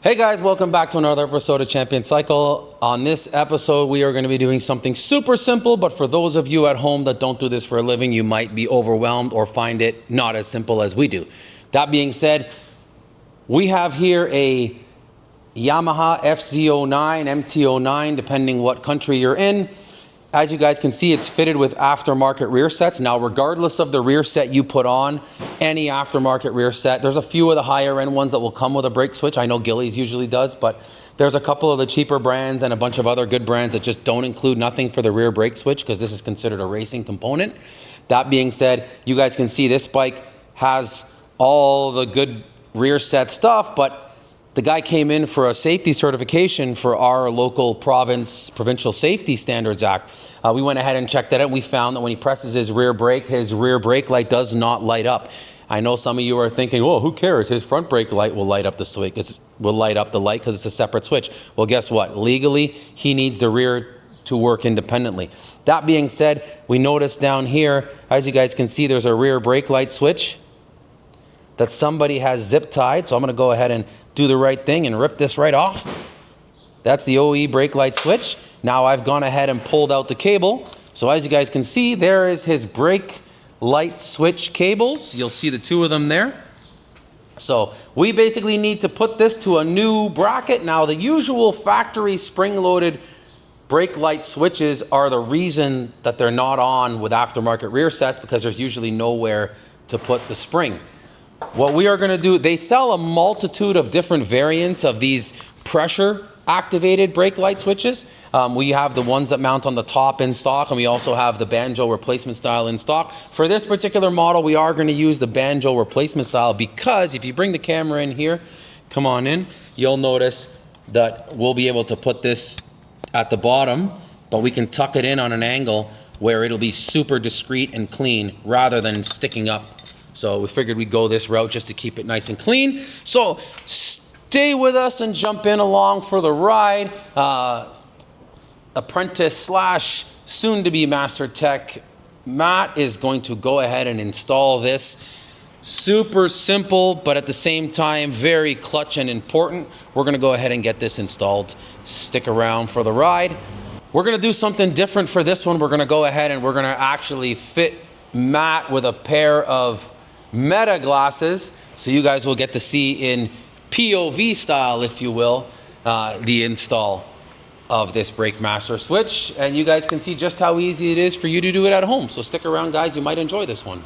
Hey guys, welcome back to another episode of Champion Cycle. On this episode, we are going to be doing something super simple, but for those of you at home that don't do this for a living, you might be overwhelmed or find it not as simple as we do. That being said, we have here a Yamaha FZ09, MT09, depending what country you're in. As you guys can see, it's fitted with aftermarket rear sets. Now, regardless of the rear set you put on, any aftermarket rear set, there's a few of the higher end ones that will come with a brake switch. I know Gillies usually does, but there's a couple of the cheaper brands and a bunch of other good brands that just don't include nothing for the rear brake switch because this is considered a racing component. That being said, you guys can see this bike has all the good rear set stuff, but the guy came in for a safety certification for our local Provincial Safety Standards Act. We went ahead and checked that out. We found that when he presses his rear brake light does not light up. I know some of you are thinking, "Oh, who cares? His front brake light will light up the switch. Will light up the light because it's a separate switch." Well, guess what? Legally, he needs the rear to work independently. That being said, we noticed down here, as you guys can see, there's a rear brake light switch that somebody has zip tied. So I'm going to go ahead and do the right thing and rip this right off. That's the OE brake light switch. Now I've gone ahead and pulled out the cable. So as you guys can see, there is his brake light switch cables. You'll see the two of them there. So we basically need to put this to a new bracket. Now the usual factory spring-loaded brake light switches are the reason that they're not on with aftermarket rear sets because there's usually nowhere to put the spring. What we are going to do, they sell a multitude of different variants of these pressure activated brake light switches. We have the ones that mount on the top in stock, and we also have the banjo replacement style in stock. For this particular model, we are going to use the banjo replacement style because if you bring the camera in here, come on in, you'll notice that we'll be able to put this at the bottom, but we can tuck it in on an angle where it'll be super discreet and clean rather than sticking up. So we figured we'd go this route just to keep it nice and clean. So stay with us and jump in along for the ride. Apprentice slash soon to be Master Tech Matt is going to go ahead and install this. Super simple, but at the same time, very clutch and important. We're going to go ahead and get this installed. Stick around for the ride. We're going to do something different for this one. We're going to go ahead and we're going to actually fit Matt with a pair of Meta glasses, so you guys will get to see in POV style, if you will, the install of this Brake Master switch, and you guys can see just how easy it is for you to do it at home. So stick around, guys, you might enjoy this one.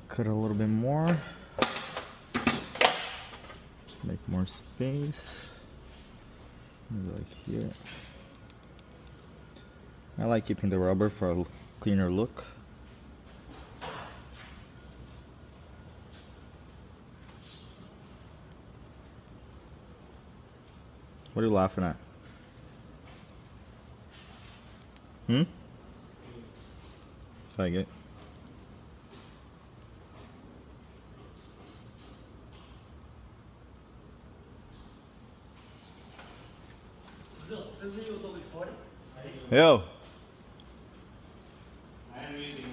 Cut a little bit more, make more space, maybe like here. I like keeping the rubber for a cleaner look. What are you laughing at? Faggot. Yo. I am using it.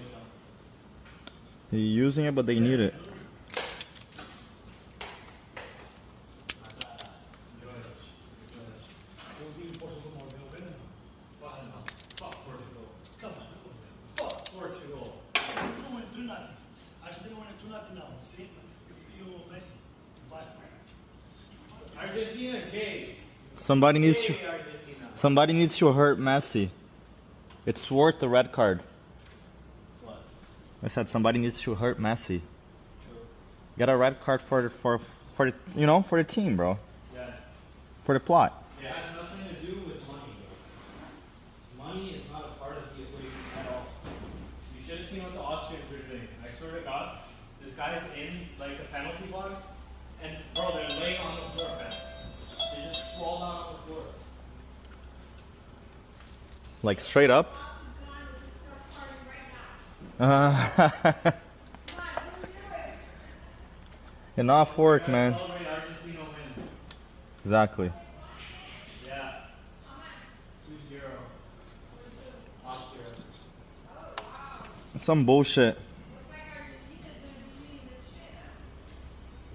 You're using it, but they need it. Argentina gay. Somebody needs to. Gay Argentina. Somebody needs to hurt Messi. It's worth the red card. What? I said somebody needs to hurt Messi. Get a red card for the, you know, for the team, bro. Yeah. For the plot. It has nothing to do with money, bro. Money is not a part of the equation at all. You should have seen what the Austrians were doing. I swear to God, this guy's in like the penalty box, and bro, they're laying on the floor, man. They just sprawl down on the floor. Like straight up. Enough work, man. Celebrate Argentina win. Exactly. Yeah. 2-0. Austria. Some bullshit.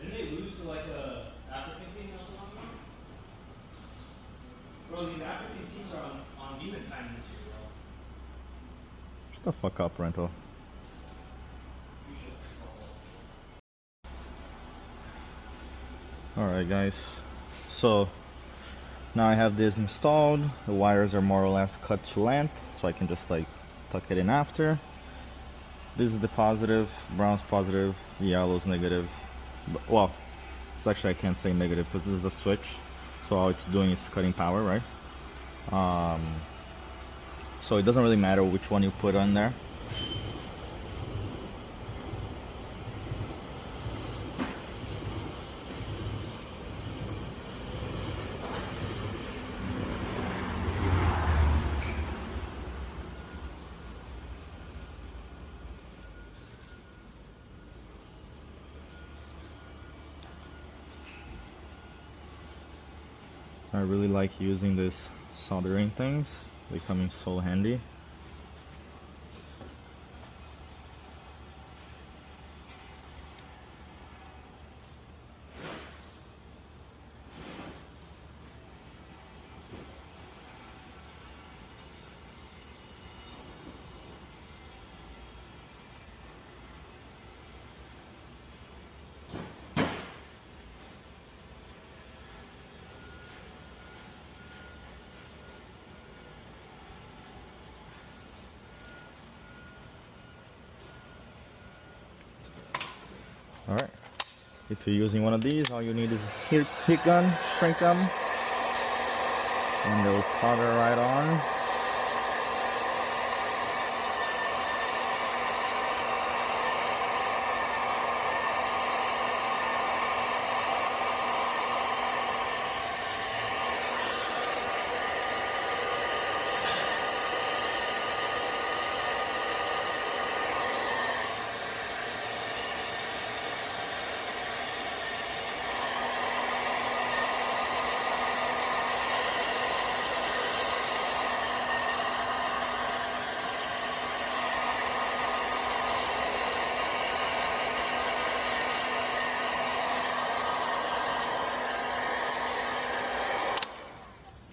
Didn't they lose to like a African team or something? Bro, these African teams are on demon time this year, bro. Shut the fuck up, Rental. You should. Alright guys, so now I have this installed. The wires are more or less cut to length, so I can just like tuck it in after. This is the positive, brown's positive, yellow's negative. Well, it's actually, I can't say negative because this is a switch, so all it's doing is cutting power, right? So it doesn't really matter which one you put on there. I really like using these soldering things. They come in so handy. Alright, if you're using one of these, all you need is a heat gun, shrink them, and they'll solder right on.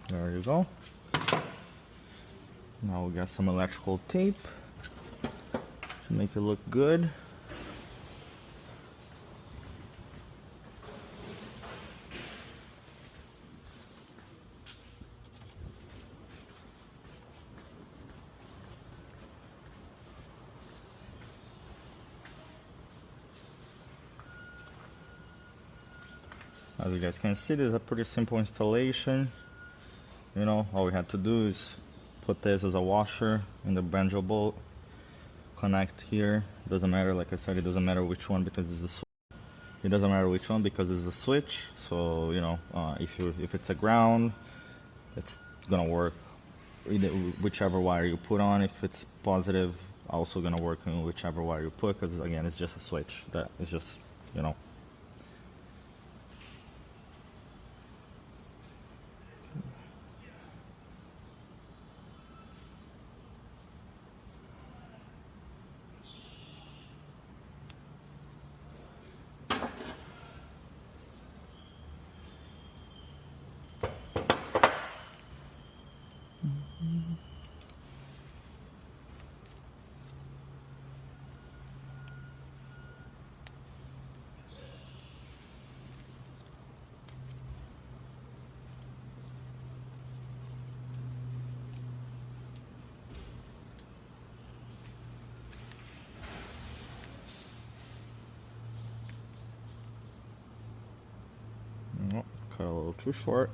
There you go. Now we'll get some electrical tape to make it look good. As you guys can see, this is a pretty simple installation. You know, all we had to do is put this as a washer in the banjo bolt, connect here. Doesn't matter, like I said, it doesn't matter which one because it's a switch. It doesn't matter which one because it's a switch. So you know, if it's a ground, it's gonna work either whichever wire you put on. If it's positive, also gonna work in whichever wire you put, because again, it's just a switch. That is just, you know. Oh, cut a little too short.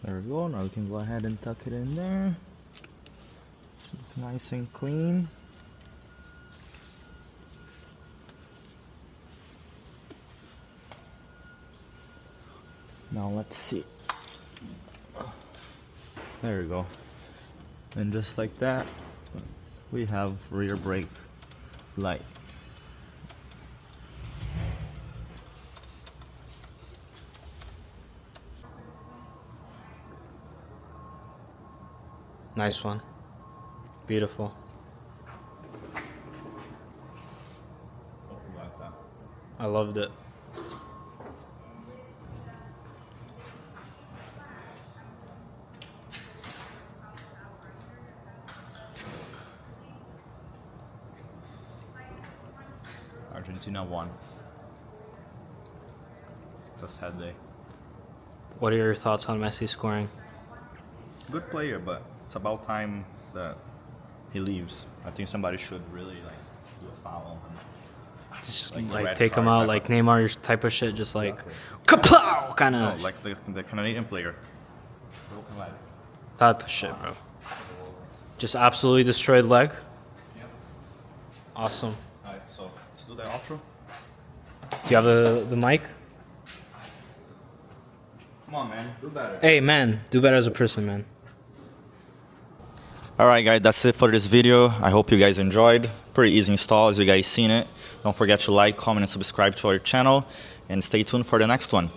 There we go. Now we can go ahead and tuck it in there. Nice and clean. Now let's see. There we go. And just like that, we have rear brake light. Nice one. Beautiful. I loved it. Argentina won. It's a sad day. What are your thoughts on Messi scoring? Good player, but it's about time that he leaves. I think somebody should really do a foul on him. Just Like the like red take him card out type like of- Neymar type of shit, just like Exactly. kaplow kind No, of like the Canadian player. Broken leg. type of shit, bro. Just absolutely destroyed leg. Awesome. Alright, so let's do the outro. Do you have the mic? Come on, man, do better. Hey man, do better as a person, man. Alright guys, that's it for this video. I hope you guys enjoyed. Pretty easy install as you guys seen it. Don't forget to like, comment, and subscribe to our channel. And stay tuned for the next one.